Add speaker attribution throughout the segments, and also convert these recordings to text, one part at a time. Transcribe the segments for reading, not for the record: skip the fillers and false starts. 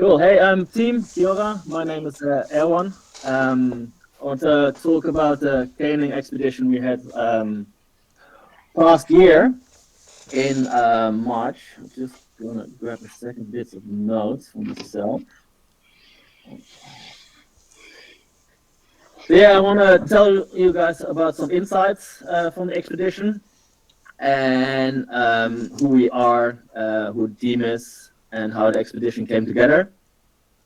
Speaker 1: Cool. Hey, team, kia ora. My name is Erwan. I want to talk about the caning expedition we had past year in March. I'm just gonna grab a second bit of notes from myself. So yeah, I want to tell you guys about some insights from the expedition and who we are, who the team is, and how the expedition came together.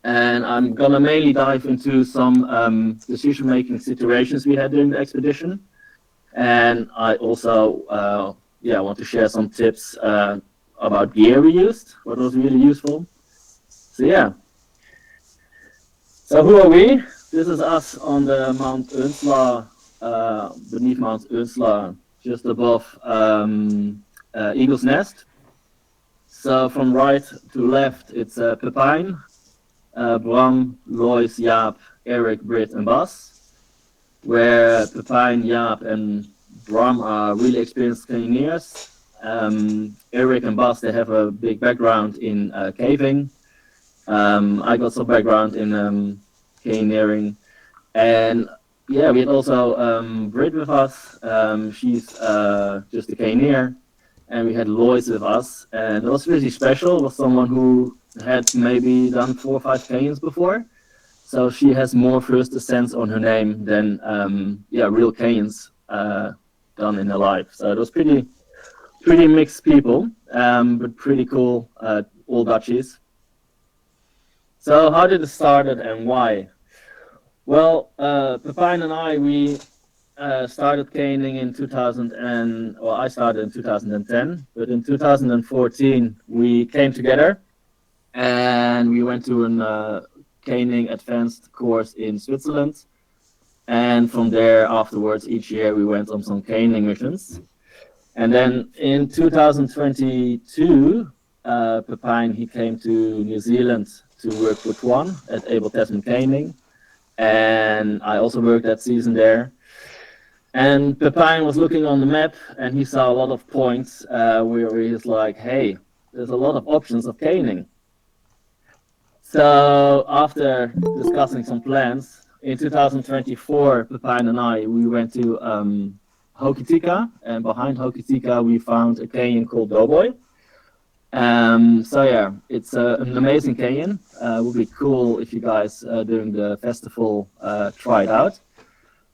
Speaker 1: And I'm gonna mainly dive into some decision-making situations we had during the expedition, and I also want to share some tips about gear we used, what was really useful. So yeah. So who are we? This is us on the Mount Earnsla, beneath Mount Earnsla, just above Eagle's Nest. So from right to left, it's Pepijn, Bram, Lois, Jaap, Eric, Britt, and Bas, where Pepijn, Jaap, and Bram are really experienced canyoneers. Eric and Bas, they have a big background in caving. I got some background in canyoneering. And yeah, we had also Britt with us. She's just a canyoneer. And we had Lois with us. And it was really special. It was someone who had maybe done 4 or 5 canyons before. So she has more first ascents on her name than real canyons done in her life. So it was pretty mixed people, but pretty cool, all Dutchies. So how did it start and why? Well, Pepijn and I, we started caning in 2000 I started in 2010, but in 2014 we came together and we went to an caning advanced course in Switzerland. And from there afterwards, each year we went on some caning missions. And then in 2022, Pepijn, he came to New Zealand to work for Tuan at Abel Tasman Caning. And I also worked that season there. And Pepijn was looking on the map and he saw a lot of points where he's like, hey, there's a lot of options of caning. So after discussing some plans, in 2024, Pepijn and I, we went to Hokitika, and behind Hokitika we found a canyon called Doughboy. So yeah, it's an amazing canyon. It would be cool if you guys during the festival try it out.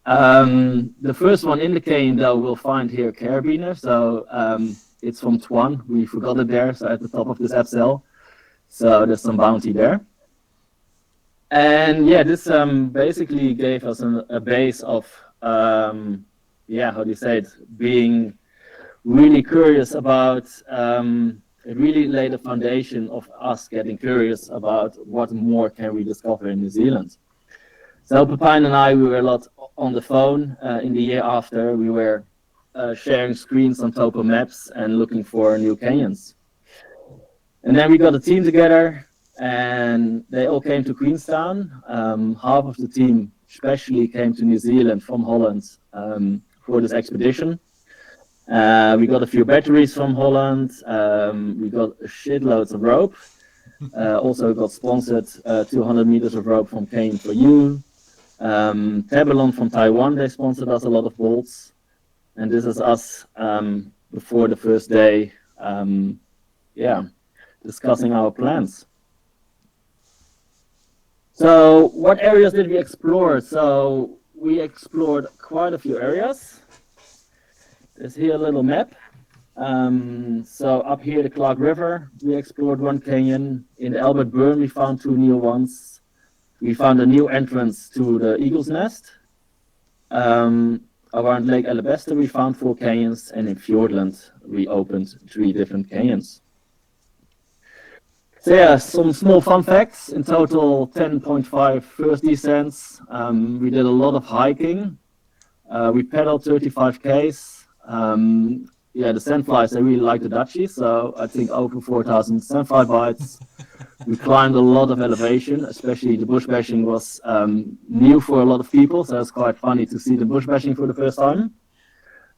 Speaker 1: The first one in the canyon though we'll find here Carabiner, so it's from Tuan. We forgot it there, so at the top of this abseil. So there's some bounty there. And yeah, this basically gave us a base of how do you say it, being really curious about it really laid a foundation of us getting curious about what more can we discover in New Zealand. So Pepijn and I, we were a lot on the phone in the year after. We were sharing screens on topo maps and looking for new canyons. And then we got a team together and they all came to Queenstown. Half of the team especially came to New Zealand from Holland for this expedition. We got a few batteries from Holland. We got shitloads of rope. Also got sponsored 200 meters of rope from Cane for You. Tabelon from Taiwan, they sponsored us a lot of bolts. And this is us before the first day, discussing our plans. So what areas did we explore? So we explored quite a few areas. There's here a little map. So up here, the Clark River, we explored one canyon. In the Albert Burn, we found 2 new ones. We found a new entrance to the Eagle's Nest. Around Lake Alabaster, we found 4 canyons, and in Fiordland, we opened 3 different canyons. So yeah, some small fun facts. In total, 10.5 first descents. We did a lot of hiking. We pedaled 35 Ks. The sandflies, they really like the Dutchies, so I think over 4,000 sandfly bites. We climbed a lot of elevation, especially the bush bashing was new for a lot of people, so it's quite funny to see the bush bashing for the first time.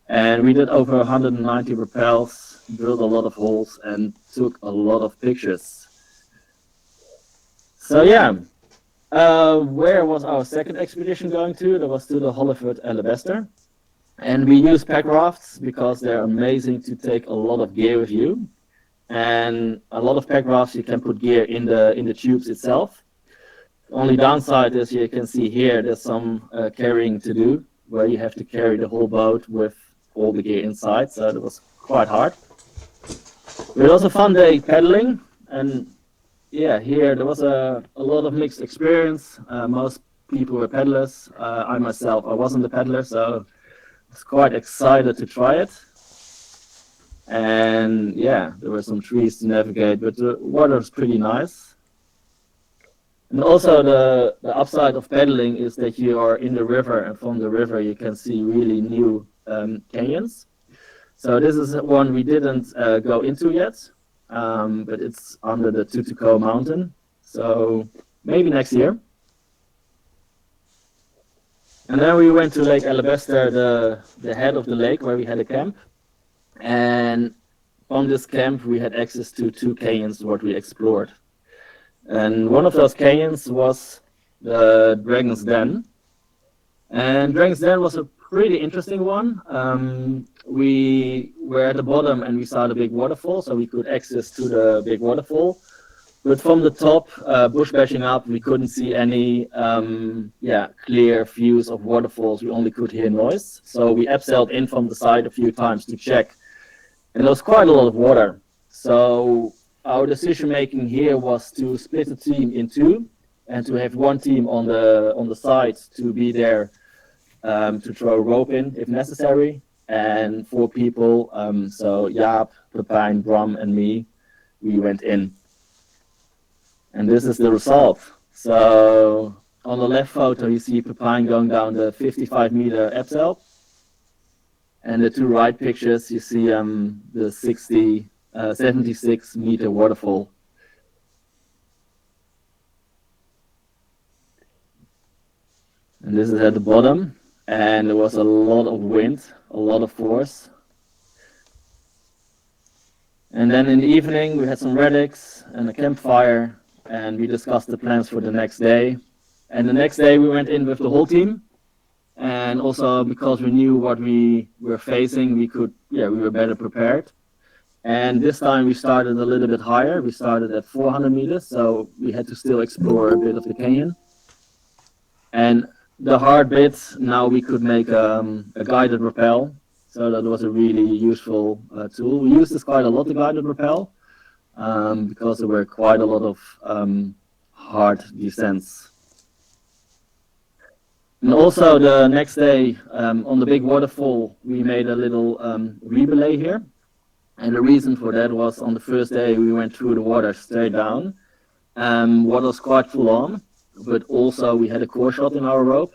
Speaker 1: And we did over 190 rappels, drilled a lot of holes, and took a lot of pictures. So yeah, where was our second expedition going to? That was to the Holleford Alabaster. And we use pack rafts because they're amazing to take a lot of gear with you. And a lot of pack rafts you can put gear in the tubes itself. The only downside is you can see here there's some carrying to do where you have to carry the whole boat with all the gear inside, so it was quite hard. We had also a fun day paddling, and yeah, here there was a lot of mixed experience. Most people were paddlers. I myself, I wasn't a paddler, so I was quite excited to try it. And yeah, there were some trees to navigate, but the water was pretty nice. And also the upside of paddling is that you are in the river, and from the river you can see really new canyons. So this is one we didn't go into yet, but it's under the Tutiko mountain. So maybe next year. And then we went to Lake Alabaster, the head of the lake where we had a camp. And from this camp we had access to 2 canyons what we explored. And one of those canyons was the Dragon's Den. And Dragon's Den was a pretty interesting one. We were at the bottom and we saw the big waterfall, so we could access to the big waterfall. But from the top, bush bashing up, we couldn't see any clear views of waterfalls. We only could hear noise. So we abseiled in from the side a few times to check. And there was quite a lot of water. So our decision making here was to split the team in 2 and to have one team on the side to be there to throw a rope in if necessary, and 4 people, so Jaap, Pepijn, Bram and me, we went in. And this is the result. So on the left photo you see Pepijn going down the 55-meter abseil, and the 2 right pictures you see the 76-meter waterfall. And this is at the bottom, and there was a lot of wind, a lot of force. And then in the evening we had some reddicks and a campfire, and we discussed the plans for the next day. And the next day we went in with the whole team, and also because we knew what we were facing, we were better prepared. And this time we started a little bit higher. We started at 400 meters, so we had to still explore a bit of the canyon. And the hard bits, now we could make a guided rappel, so that was a really useful tool. We used this quite a lot, the guided rappel, because there were quite a lot of hard descents. And also the next day on the big waterfall, we made a little rebelay here. And the reason for that was on the first day we went through the water straight down. Water was quite full on, but also we had a core shot in our rope.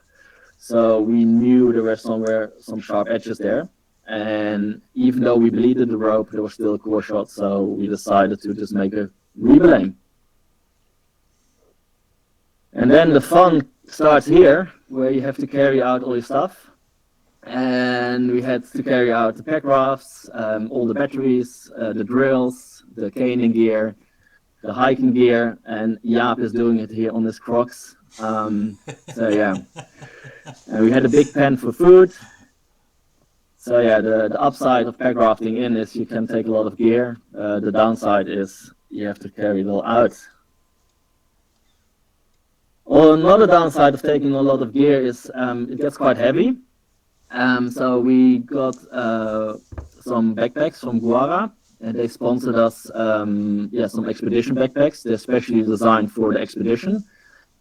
Speaker 1: So we knew there were some sharp edges there. And even though we bleeded the rope, there was still a core shot. So we decided to just make a rebelay. And then the fun starts here, where you have to carry out all your stuff. And we had to carry out the pack rafts, all the batteries, the drills, the caning gear, the hiking gear, and Jaap is doing it here on his Crocs. So yeah, and we had a big pen for food. So yeah, the upside of pack rafting in is you can take a lot of gear. The downside is you have to carry it all out. Another downside of taking a lot of gear is it gets quite heavy. So we got some backpacks from Guara, and they sponsored us some expedition backpacks. They're specially designed for the expedition,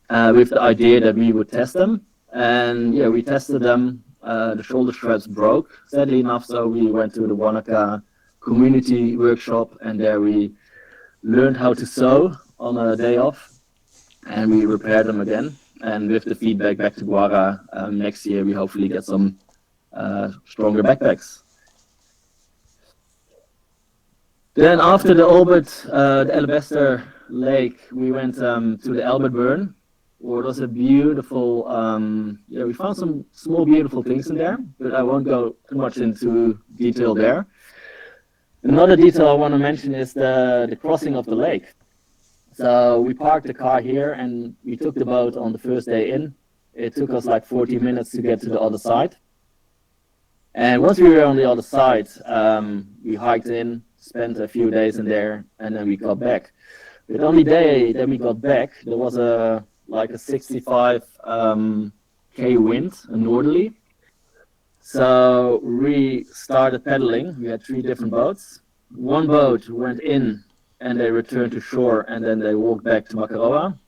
Speaker 1: with the idea that we would test them. And yeah, we tested them. The shoulder straps broke, sadly enough, so we went to the Wanaka community workshop, and there we learned how to sew on a day off, and we repaired them again. And with the feedback back to Guara, next year we hopefully get some stronger backpacks. Then after the Alabaster Lake, we went to the Albert Burn, where it was a beautiful, we found some small beautiful things in there, but I won't go too much into detail there. Another detail I want to mention is the crossing of the lake. So we parked the car here and we took the boat on the first day in. It took us like 40 minutes to get to the other side. And once we were on the other side, we hiked in, spent a few days in there, and then we got back. But on the day that we got back, there was like a 65 K wind, a northerly. So we started pedaling. We had 3 different boats. One boat went in and they returned to shore, and then they walked back to Makaroa.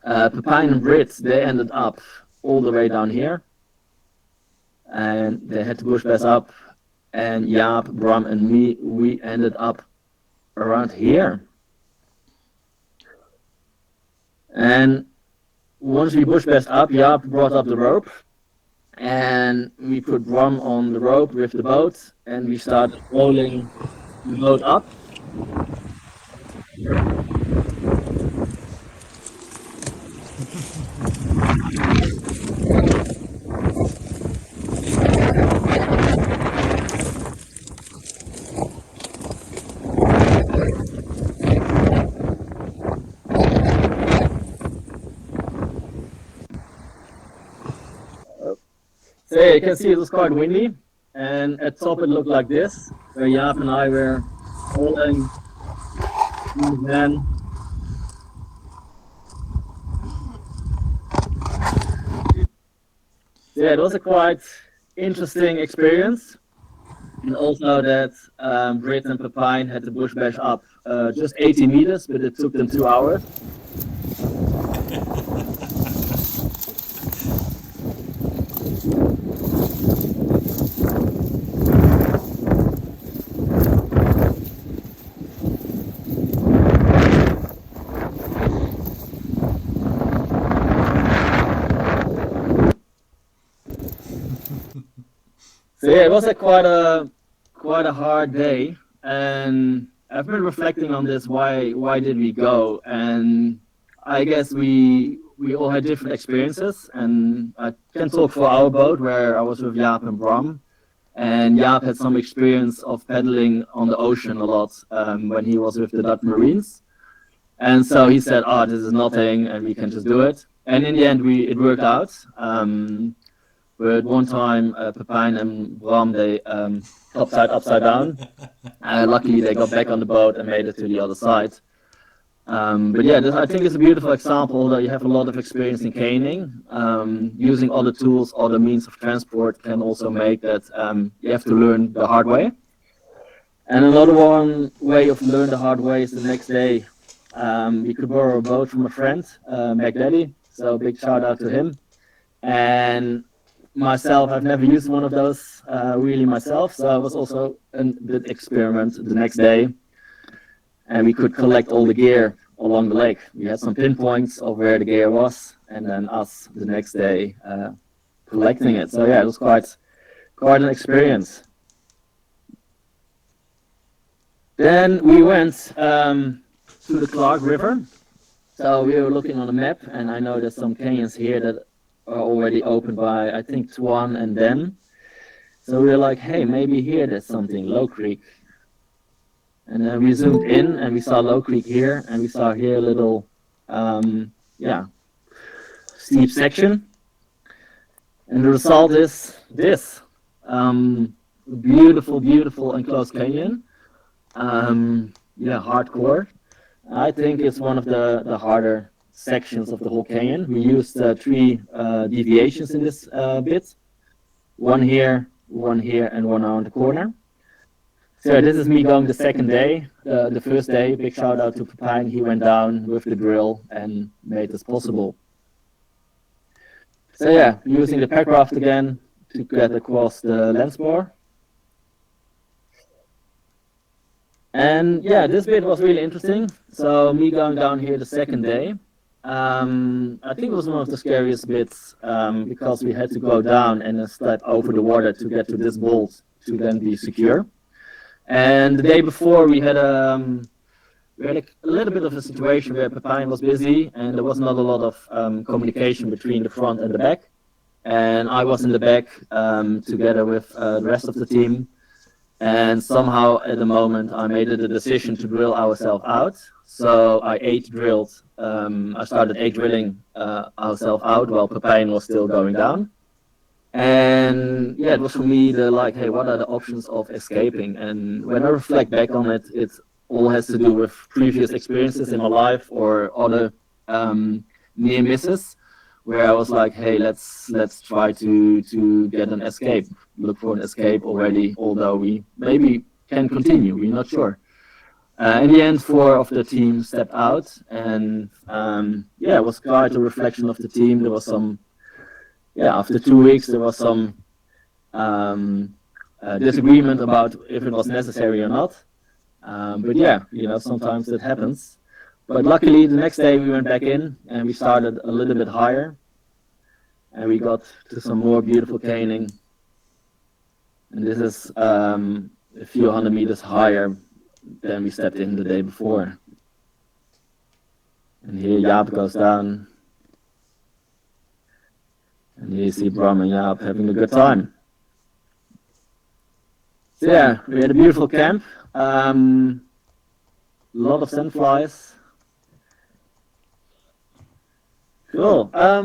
Speaker 1: Pepijn and Brit, they ended up all the way down here. And they had to bush bass up, and Jaap, Bram, and me, we ended up around here. And once we bush bassed up, Jaap brought up the rope, and we put Bram on the rope with the boat, and we started rolling the boat up. So yeah, you can see it was quite windy, and at top it looked like this, where Jaap and I were holding the van. Yeah, it was a quite interesting experience, and also that Brit and Pepijn had to bush bash up just 80 meters, but it took them 2 hours. So yeah, it was quite a hard day, and I've been reflecting on this. Why did we go? And I guess we all had different experiences, and I can talk for our boat where I was with Jaap and Bram, and Jaap had some experience of paddling on the ocean a lot when he was with the Dutch Marines, and so he said, "Oh, this is nothing, and we can just do it." And in the end, it worked out. But one time, Pepijn and Bram, they upside down. Luckily, they got back on the boat and made it to the other side. But yeah, I think it's a beautiful example that you have a lot of experience in caning. Using other tools, other means of transport can also make that you have to learn the hard way. And another one way of learn the hard way is the next day. We could borrow a boat from a friend, McDaddy. So big shout out to him. And myself, I've never used one of those really myself, so it was also a good experiment the next day. And we could collect all the gear along the lake. We had some pinpoints of where the gear was, and then us the next day collecting it. So yeah, it was quite an experience. Then we went to the Clark River. So we were looking on the map, and I know there's some canyons here that are already opened by, I think, Tuan and Den. So we were like, hey, maybe here there's something, Low Creek. And then we zoomed in and we saw Low Creek here, and we saw here a little, steep section. And the result is this, beautiful, beautiful enclosed canyon. Hardcore. I think it's one of the harder sections of the whole canyon. We used 3 deviations in this bit. One here, and one around the corner. So this is me going the second day. The first day, big shout out to Pepijn. He went down with the drill and made this possible. So yeah, using the packraft again to get across the Lensmoor. And yeah, this bit was really interesting. So me going down here the second day. I think it was one of the scariest bits because we had to go down and then step over the water to get to this bolt to then be secure. And the day before we had a little bit of a situation where Pepijn was busy and there was not a lot of communication between the front and the back. And I was in the back together with the rest of the team. And somehow at the moment I made the decision to drill ourselves out. So I drilled. I started drilling ourselves out while Pepijn was still going down. And yeah, it was for me the like, hey, what are the options of escaping? And when I reflect back on it, it all has to do with previous experiences in my life or other near misses, where I was like, hey, let's try to get an escape, look for an escape already, although we maybe can continue, we're not sure. In the end, 4 of the team stepped out, and yeah, it was quite a reflection of the team. There was some, after 2 weeks, there was some disagreement about if it was necessary or not. But yeah, sometimes it happens. But luckily, the next day we went back in and we started a little bit higher, and we got to some more beautiful caning. And this is a few hundred meters higher than we stepped in the day before. And here Jaap goes down. And here you see Bram and Jaap having a good time. So yeah, we had a beautiful camp. A lot of sandflies. Cool. I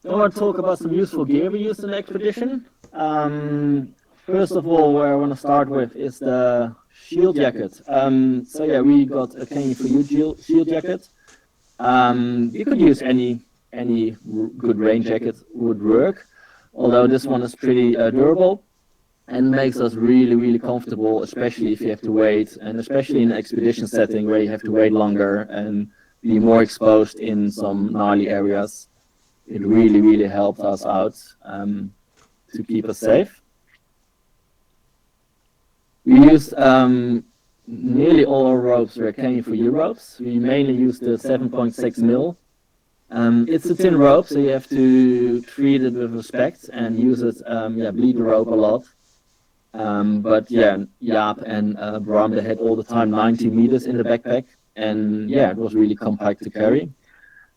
Speaker 1: want to talk about some useful gear we used in the expedition. First of all, where I want to start with is the shield jacket. So yeah, we got a Canyon for You shield jacket. You could use any good rain jacket would work, although this one is pretty durable and makes us really comfortable, especially if you have to wait, and especially in an expedition setting where you have to wait longer and be more exposed in some gnarly areas. It really helped us out to keep us safe. We used nearly all our ropes were Canyon for You ropes. We mainly used the 7.6 mil. It's a thin rope, so you have to treat it with respect and use it, bleed the rope a lot. But yeah, Jaap and Bram, they had all the time 90 meters in the backpack, and yeah, it was really compact to carry.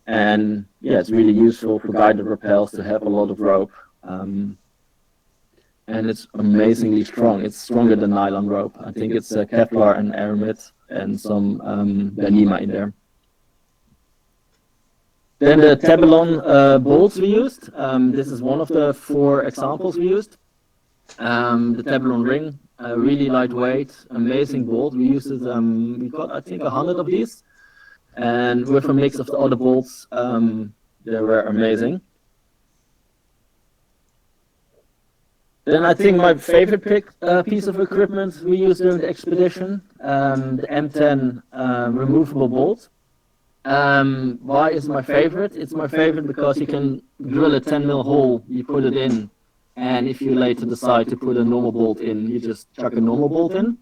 Speaker 1: And yeah, it's really useful for guided rappels to have a lot of rope. And it's amazingly strong. It's stronger than nylon rope. I think it's Kevlar and Aramid and some Danima in there. Then the Tabelon bolts we used. This is one of the 4 examples we used. The Tabelon ring, really lightweight, amazing bolt. We used it, we got I think 100 of these. And with a mix of the other bolts, they were amazing. Then I think my favorite piece of equipment we used during the expedition, the M10 removable bolt. Why is it my favorite? It's my favorite because you can drill a 10 mil hole, you put it in, and if you later decide to put a normal bolt in, you just chuck a normal bolt in.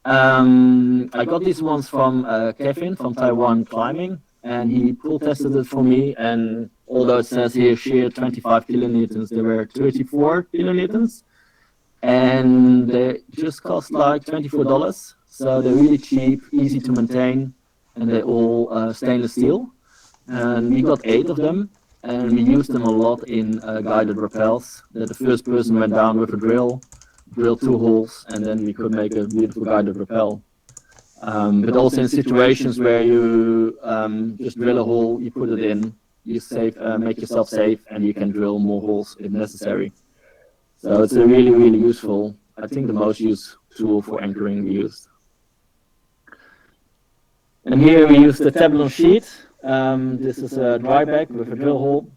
Speaker 1: I got these ones from Kevin from Taiwan Climbing, and he pull tested it for me, and although it says here shear 25 kilonewtons, they were 34 kilonewtons, and they just cost like $24, so they're really cheap, easy to maintain, and they're all stainless steel. And we got 8 of them, and we used them a lot in guided rappels. That the first person went down with a drill, drilled 2 holes, and then we could make a beautiful guided rappel. But also in situations where you just drill a hole, you put it in, you make yourself safe, and you can drill more holes if necessary. So it's a really useful, I think the most used tool for anchoring we used. And here we use the Tabelon sheet. This is a dry bag with a drill hole.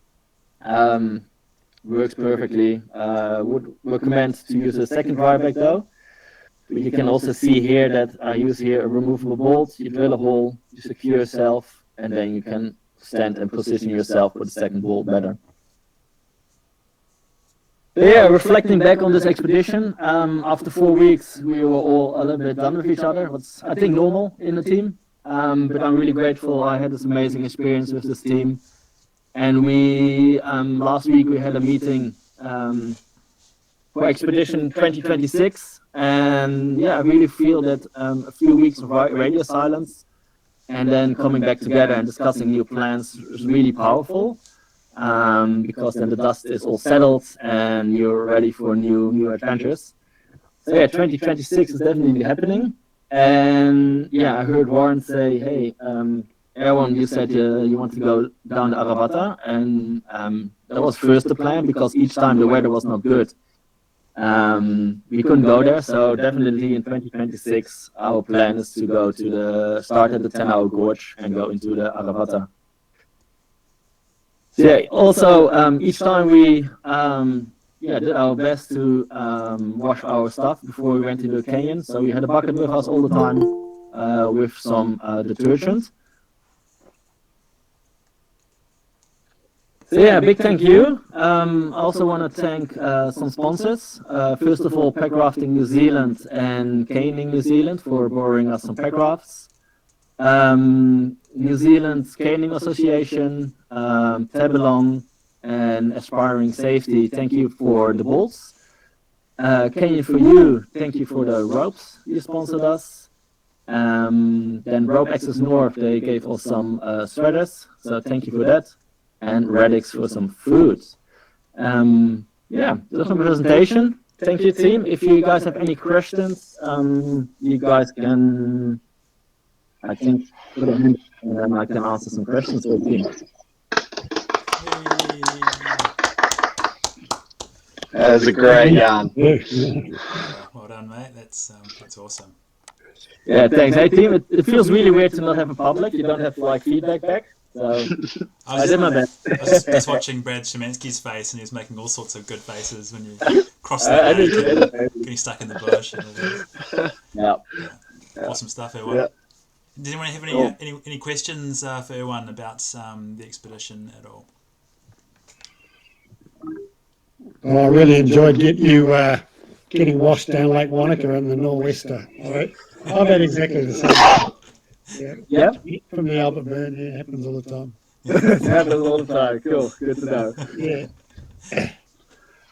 Speaker 1: Works perfectly. Would recommend to use a second dry bag though. But you can also see here that I use here a removable bolt. You drill a hole, you secure yourself, and then you can stand and position yourself with the second bolt better. But yeah, reflecting back on this expedition, after 4 weeks we were all a little bit done with each other. What's I think normal in the team. But I'm really grateful I had this amazing experience with this team. And we, last week we had a meeting for Expedition 2026. And yeah, I really feel that a few weeks of radio silence and then coming back together and discussing new plans is really powerful. Because then the dust is all settled and you're ready for new adventures. So yeah, 2026 is definitely happening. And yeah, I heard Warren say, hey, Erwan, you said you want to go down the Aravata, and that was first the plan because each time the weather was not good. We couldn't go there, so definitely in 2026, our plan is to go to start at the 10-hour gorge and go into the Aravata. So yeah, also each time we did our best to wash our stuff before we went to the canyon. So we had a bucket with us all the time with some detergent. So yeah, big thank you. I also want to thank some sponsors. First of all, Pack Rafting New Zealand and Caning New Zealand for borrowing us some pack rafts. New Zealand Caning Association, Tabelong, and Aspiring Safety, thank you for the bolts. Canyon for You, thank you for the ropes you sponsored us. Then Rope Access North, they gave us some threaders, so thank you for that. And Radix for some food. Yeah, that's my presentation. Thank you, team. If you guys have any questions, you guys can, I think, put a hand and then I can answer some questions for the team.
Speaker 2: That was a great yarn.
Speaker 3: Well done, mate. That's awesome.
Speaker 1: Yeah, thanks. Hey, team. It feels really weird to not have a public. You don't have like feedback back. So I did my best.
Speaker 3: I was just watching Brad Szymanski's face, and he was making all sorts of good faces when you cross that road, getting stuck in the bush. And
Speaker 1: yeah.
Speaker 3: Awesome stuff, Erwan. Yeah. Did anyone have any questions for Erwan about the expedition at all?
Speaker 4: Well, I really enjoyed getting washed down Lake Wanaka in the nor'wester. I've had exactly the same. Yeah. From the Albert Burn, it happens all the time.
Speaker 1: It happens all the time. Cool. Good to know.
Speaker 4: Yeah.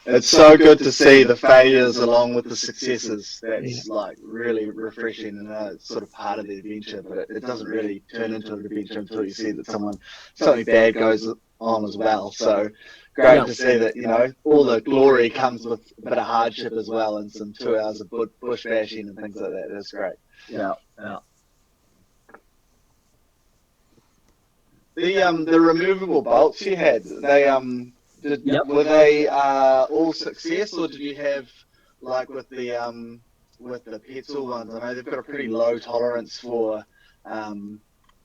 Speaker 2: It's so good to see the failures along with the successes. That's like really refreshing, and it's sort of part of the adventure, but it doesn't really turn into an adventure until you see that something bad goes on as well. So great to see that, you know, all the glory comes with a bit of hardship as well, and some 2 hours of bush bashing and things like that. That's great.
Speaker 1: Yeah.
Speaker 2: The removable bolts you had, were they all success, or did you have, like with the Petzl ones? I know they've got a pretty low tolerance for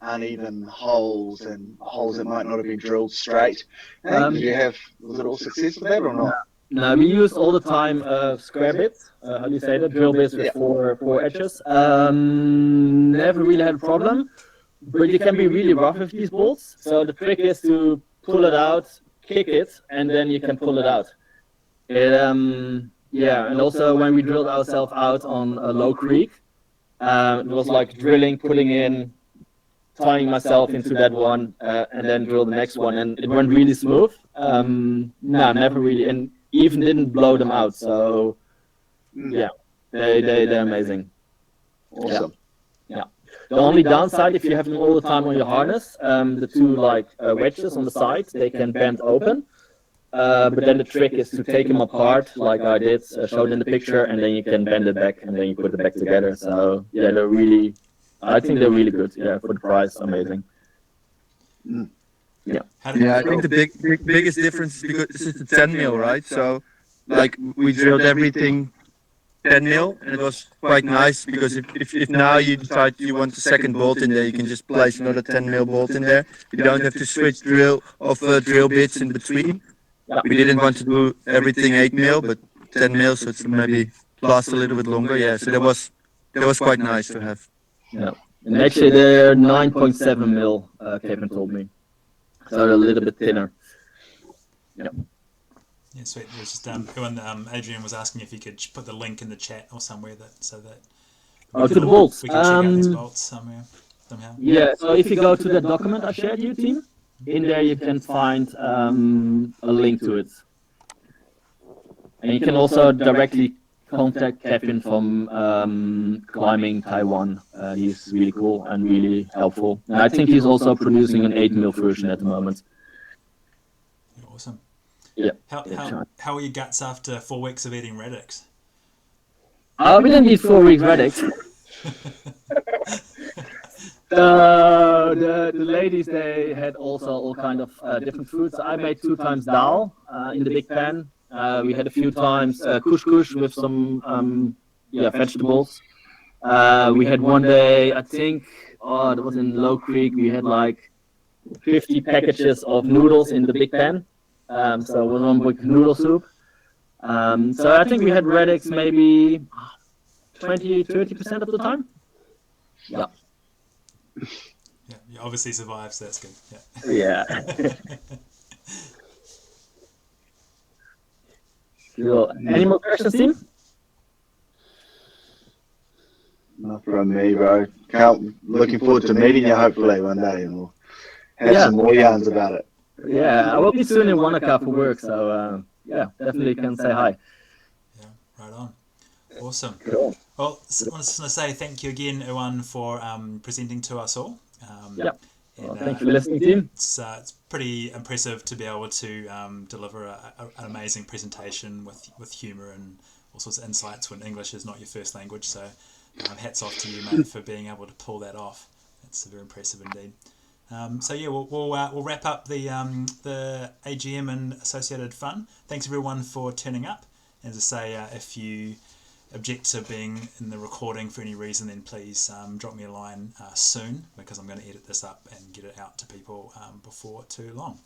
Speaker 2: uneven holes and holes that might not have been drilled straight. Was it all success with that or not?
Speaker 1: No, we used all the time square bits. How do you say that? Drill bits with four edges. Never really had a problem. But you can be really rough with these bolts. So the trick is to pull it out, kick it, and then you can pull it out. And also when we drilled ourselves out on a low creek, it was like drilling, pulling in, tying myself into that one, and then drill the next one, and it went really smooth. Never really, and even didn't blow them out. So yeah, they're amazing.
Speaker 2: Awesome.
Speaker 1: Yeah. The only downside, if you have them all the time on your harness, the two wedges on the side, they can bend open. But then the trick is to take them apart, like I did, showed in the picture, and then you can bend it back, and then you put it back together. So yeah, I think they're really good. Yeah, for the price, amazing. Yeah.
Speaker 5: I think the biggest difference is because it's a 10 mil, right? So like we drilled everything 10 mil, and it was quite nice because if now you decide you want a second bolt in there, you can just place another 10 mil bolt in there. You don't have to switch drill bits in between. We didn't want to do everything 8 mil, but 10 mil, so it's maybe last a little bit longer. Yeah, so that was quite nice to have.
Speaker 1: Yeah, and actually they're 9.7 mil. Kevin told me, so they're a little bit thinner. Yeah.
Speaker 3: Yeah, sweet. It was just Adrian was asking if you could put the link in the chat or somewhere to the bolts. We can check out these bolts somehow.
Speaker 1: Yeah. So if you go to the document I shared you, team, in there you can find a link to it, and you can also directly contact Kevin from Climbing Taiwan. He's really cool and really helpful. And I think he's also producing an 8 mil version at the moment.
Speaker 3: Awesome.
Speaker 1: Yeah.
Speaker 3: How are your guts after 4 weeks of eating radix?
Speaker 1: We didn't eat 4 weeks Reddix. The ladies, they had also all kind of different foods. I made 2 times dal in the big pan. We had a few times couscous with some vegetables. We had one day, I think, that was in Low Creek. We had like 50 packages of noodles in the big pan. So it was one big noodle soup. So I think we had Reddix maybe 20-30% of the time. Yeah.
Speaker 3: Yeah, you obviously survived, so that's good.
Speaker 1: Yeah. So, any more questions, team?
Speaker 2: Not from me, bro. Looking forward to meeting you hopefully one day, and we'll have some more yarns about it.
Speaker 1: Yeah, I will be soon in Wanaka for work, so yeah, definitely can say hi.
Speaker 3: Yeah, right on. Awesome.
Speaker 1: Cool.
Speaker 3: Well, I want to say thank you again, Erwan, for presenting to us all.
Speaker 1: Well, thanks for listening, team.
Speaker 3: It's pretty impressive to be able to deliver an amazing presentation with humour and all sorts of insights when English is not your first language. So hats off to you, mate, for being able to pull that off. It's very impressive indeed. So yeah, we'll wrap up the AGM and associated fun. Thanks everyone for turning up. As I say, if you object to being in the recording for any reason, then please drop me a line soon, because I'm going to edit this up and get it out to people before too long.